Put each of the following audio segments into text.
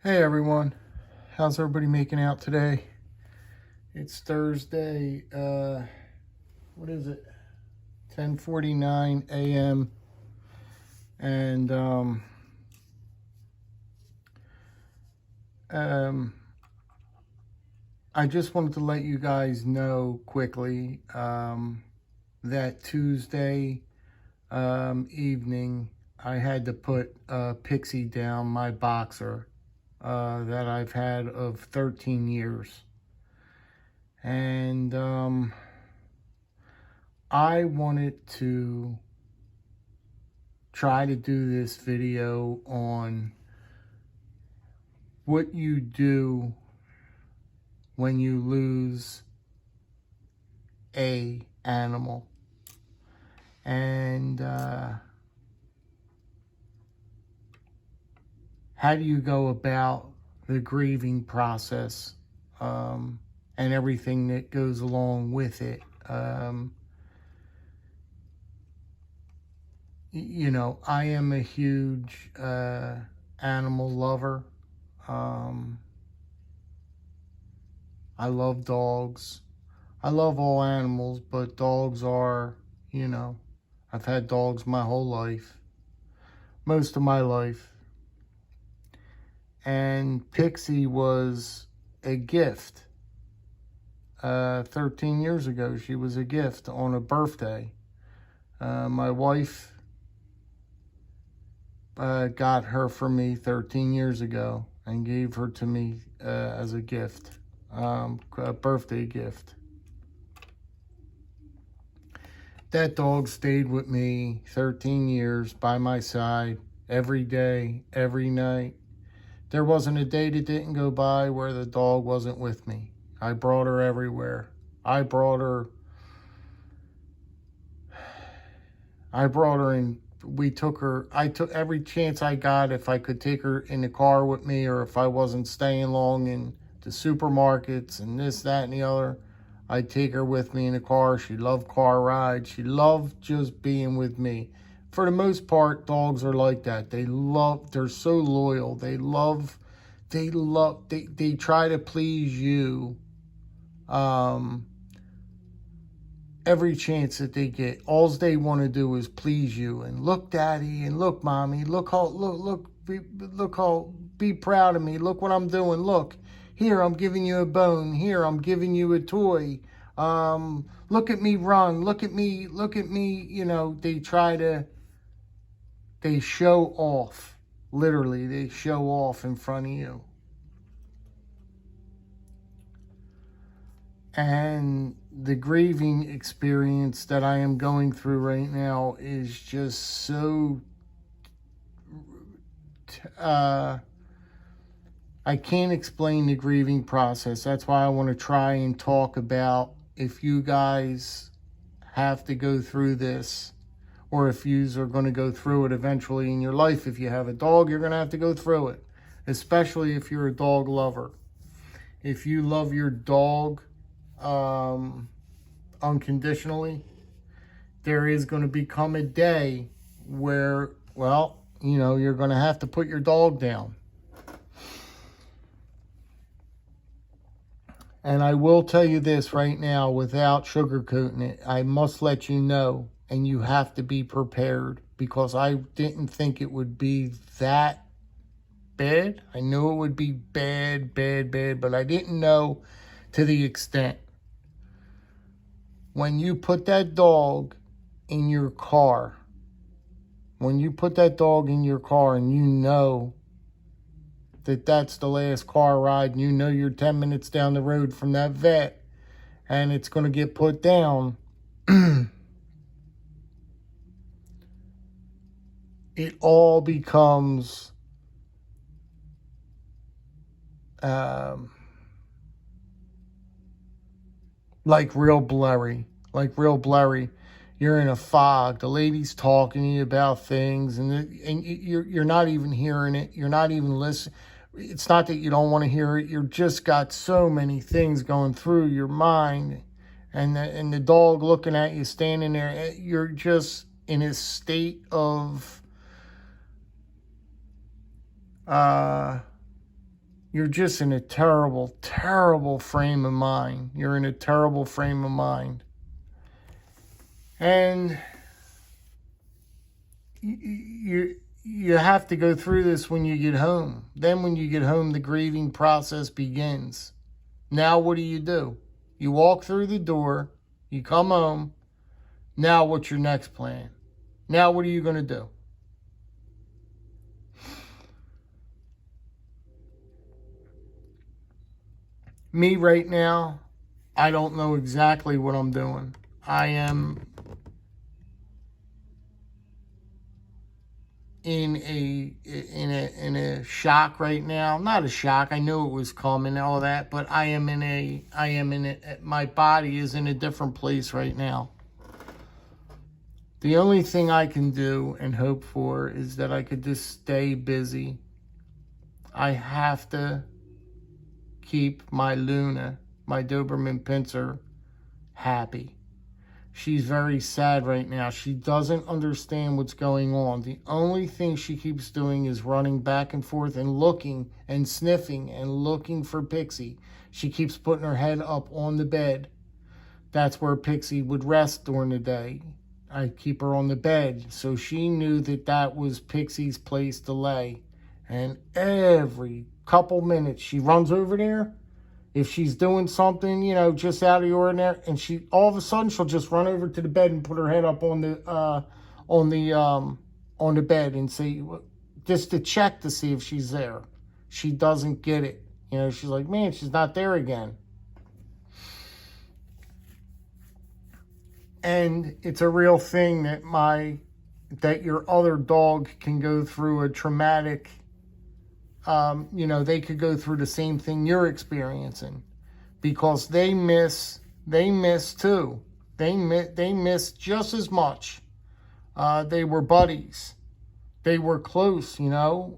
Hey everyone, how's everybody making out today? It's Thursday, what is it? 10:49 a.m. and um I just wanted to let you guys know quickly that Tuesday evening I had to put Pixie down, my boxer that I've had of 13 years. And I wanted to try to do this video on what you do when you lose a animal. And how do you go about the grieving process and everything that goes along with it. You know, I am a huge animal lover. I love dogs. I love all animals, but dogs are, you know, I've had dogs my whole life, most of my life. And Pixie was a gift. 13 years ago, she was a gift on a birthday. My wife got her for me 13 years ago and gave her to me as a gift, a birthday gift. That dog stayed with me 13 years by my side every day, every night. There wasn't a day that didn't go by where the dog wasn't with me. I brought her everywhere. I brought her and we took her. I took every chance I got. If I could take her in the car with me, or if I wasn't staying long in the supermarkets and this, that, and the other, I'd take her with me in the car. She loved car rides. She loved just being with me. For the most part, dogs are like that. They're so loyal. They try to please you every chance that they get. All they want to do is please you. And look, daddy, and look, mommy, be proud of me. Look what I'm doing. Look, here, I'm giving you a bone. Here, I'm giving you a toy. Look at me run. Look at me. You know, they show off. Literally, they show off in front of you. And the grieving experience that I am going through right now is just so... I can't explain the grieving process. That's why I want to try and talk about, if you guys have to go through this, or if you are going to go through it eventually in your life. If you have a dog, you're going to have to go through it, especially if you're a dog lover. If you love your dog unconditionally, there is going to become a day where, well, you know, you're going to have to put your dog down. And I will tell you this right now, without sugarcoating it, I must let you know, and you have to be prepared, because I didn't think it would be that bad. I knew it would be bad, but I didn't know to the extent. When you put that dog in your car, and you know that that's the last car ride, and you know you're 10 minutes down the road from that vet, and it's going to get put down, it all becomes like real blurry. You're in a fog. The lady's talking to you about things, and you're not even hearing it. You're not even listening. It's not that you don't want to hear it. You've just got so many things going through your mind, and the dog looking at you, standing there. You're just in a state of you're just in a terrible, terrible frame of mind. You're in a terrible frame of mind. And you have to go through this when you get home. Then when you get home, the grieving process begins. Now what do? You walk through the door, you come home. Now what's your next plan? Now what are you going to do? Me right now, I don't know exactly what I'm doing. I am in a shock right now. Not a shock. I knew it was coming, all that, but my body is in a different place right now. The only thing I can do and hope for is that I could just stay busy. I have to keep my Luna, my Doberman Pinscher, happy. She's very sad right now. She doesn't understand what's going on. The only thing she keeps doing is running back and forth and looking and sniffing and looking for Pixie. She keeps putting her head up on the bed. That's where Pixie would rest during the day. I keep her on the bed. So she knew that that was Pixie's place to lay. And every couple minutes she runs over there. If she's doing something, just out of the ordinary, and she all of a sudden she'll just run over to the bed and put her head up on the bed and see, just to check to see if she's there. She doesn't get it. She's like, man, she's not there again. And it's a real thing that your other dog can go through a traumatic. They could go through the same thing you're experiencing, because they miss too. They miss just as much. They were buddies. They were close, Luna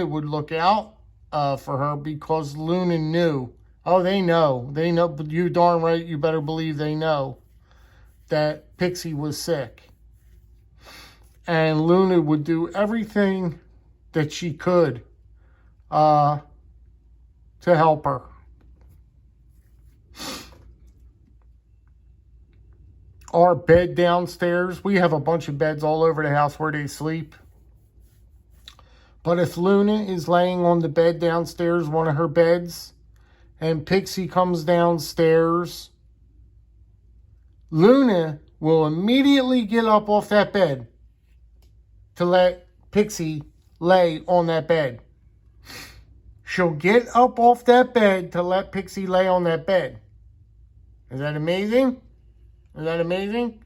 would look out for her because Luna knew. Oh, they know, but you darn right, you better believe they know that Pixie was sick. And Luna would do everything that she could to help her. Our bed downstairs, we have a bunch of beds all over the house where they sleep. But if Luna is laying on the bed downstairs, one of her beds, and Pixie comes downstairs, Luna will immediately get up off that bed to let Pixie lay on that bed. She'll get up off that bed to let Pixie lay on that bed. Is that amazing? Is that amazing?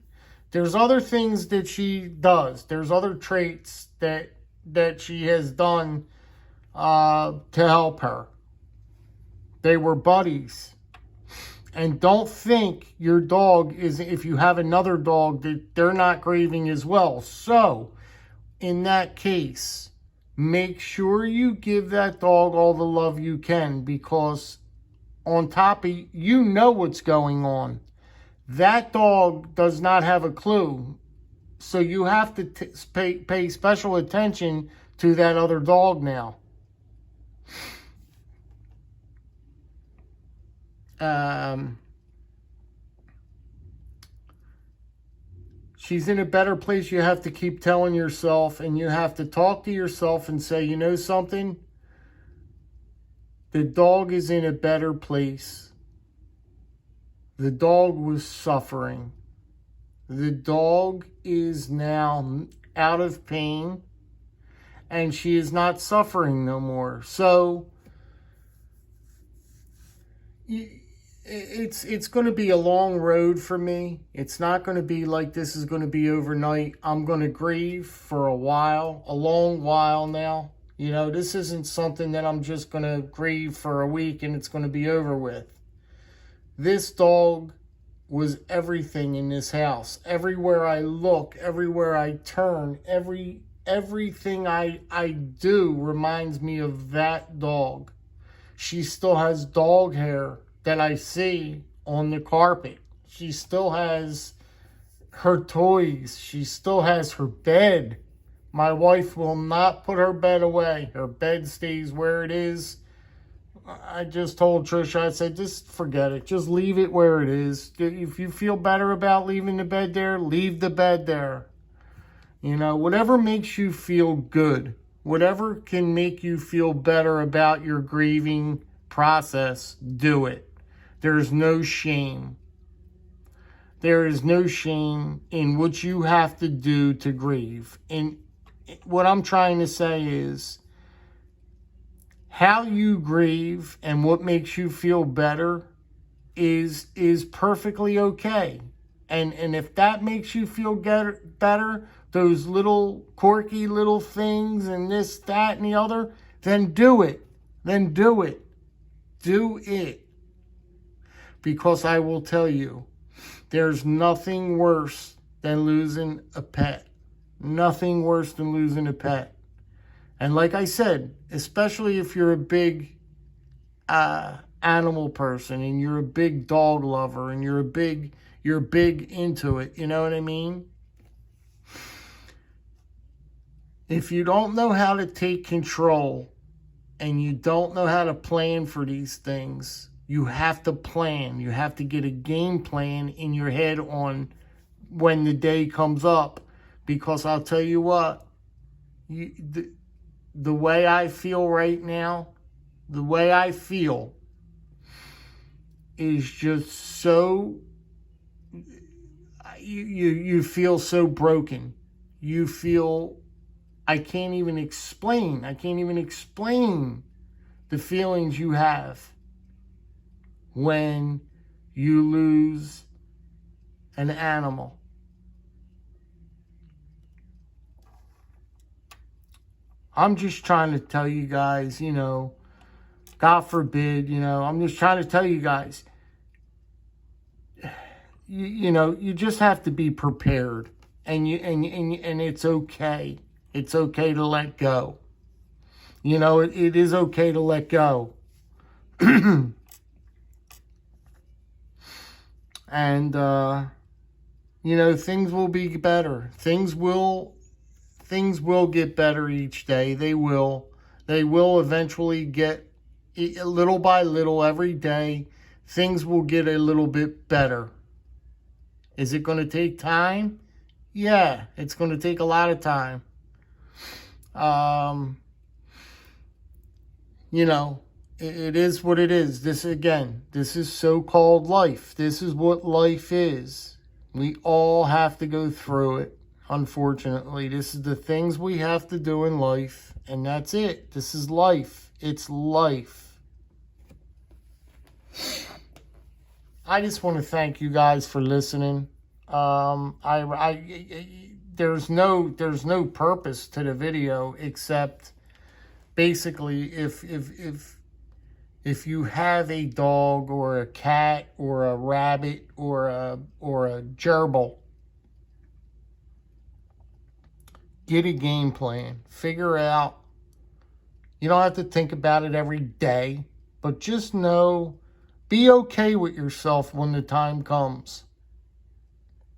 There's other things that she does. There's other traits that she has done to help her. They were buddies. And don't think your dog is, if you have another dog, that they're not grieving as well. So, in that case, make sure you give that dog all the love you can, because on top of you know what's going on. That dog does not have a clue. So you have to pay special attention to that other dog now. She's in a better place. You have to keep telling yourself, and you have to talk to yourself and say, you know something? The dog is in a better place. The dog was suffering. The dog is now out of pain, and she is not suffering no more. So it's going to be a long road for me. It's not going to be like this is going to be overnight. I'm going to grieve for a while, a long while now. This isn't something that I'm just going to grieve for a week and it's going to be over with. This dog was everything in this house. Everywhere I look, everywhere I turn, everything I do reminds me of that dog. She still has dog hair that I see on the carpet. She still has her toys. She still has her bed My wife will not put her bed away. Her bed stays where it is. I just told Trisha, I said, just forget it. Just leave it where it is. If you feel better about leaving the bed there, leave the bed there. You know, whatever makes you feel good, whatever can make you feel better about your grieving process, do it. There is no shame. There is no shame in what you have to do to grieve. And what I'm trying to say is, how you grieve and what makes you feel better is perfectly okay. And if that makes you feel better, those little quirky little things and this, that, and the other, then do it. Then do it. Do it. Because I will tell you, there's nothing worse than losing a pet. Nothing worse than losing a pet. And like I said, especially if you're a big animal person and you're a big dog lover and you're big into it, you know what I mean? If you don't know how to take control and you don't know how to plan for these things, you have to plan. You have to get a game plan in your head on when the day comes up. Because I'll tell you what, the way I feel right now, the way I feel is just so, you feel so broken. You feel, I can't even explain the feelings you have when you lose an animal. I'm just trying to tell you guys, you know, God forbid, you know, I'm just trying to tell you guys, you know, you just have to be prepared, and it's okay. It's okay to let go. You know, it is okay to let go. And, you know, things will be better. Things will get better each day. They will eventually get, little by little, every day, things will get a little bit better. Is it going to take time? Yeah, it's going to take a lot of time. You know, it is what it is. This is so-called life. This is what life is. We all have to go through it. Unfortunately, this is the things we have to do in life, and that's it. This is life. It's life. I just want to thank you guys for listening. There's no purpose to the video except basically if you have a dog or a cat or a rabbit or a gerbil, get a game plan. Figure out. You don't have to think about it every day, but just know, be okay with yourself when the time comes.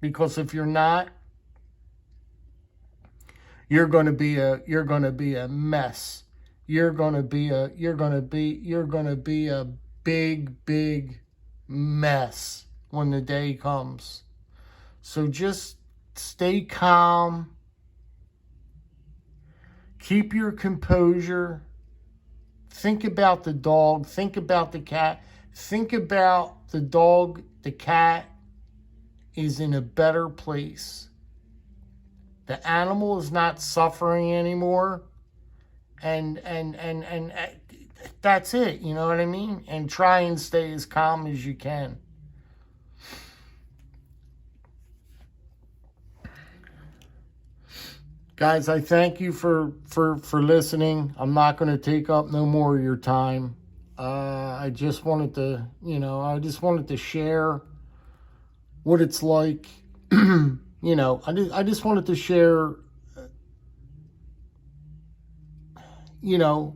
Because if you're not, you're going to be a mess. You're going to be a big mess when the day comes. So just stay calm. Keep your composure. Think about the dog. Think about the cat. Think about the dog, the cat is in a better place. The animal is not suffering anymore. And that's it, you know what I mean? And try and stay as calm as you can. Guys, I thank you for listening. I'm not going to take up no more of your time. I just wanted to share what it's like. You know, I just wanted to share, you know,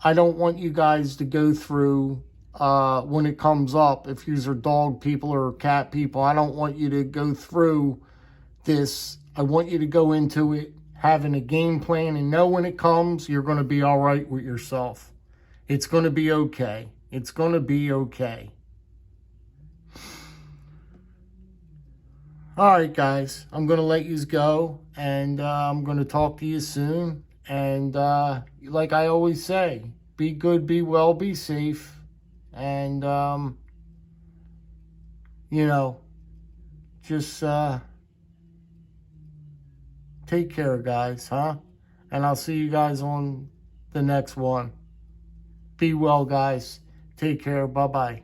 I don't want you guys to go through, when it comes up, if you are dog people or cat people, I don't want you to go through this I want you to go into it having a game plan and know when it comes, you're going to be all right with yourself. It's going to be okay. It's going to be okay. All right, guys, I'm going to let you go, and I'm going to talk to you soon. And like I always say, be good, be well, be safe. And, you know, just take care, guys, huh? And I'll see you guys on the next one. Be well, guys. Take care. Bye-bye.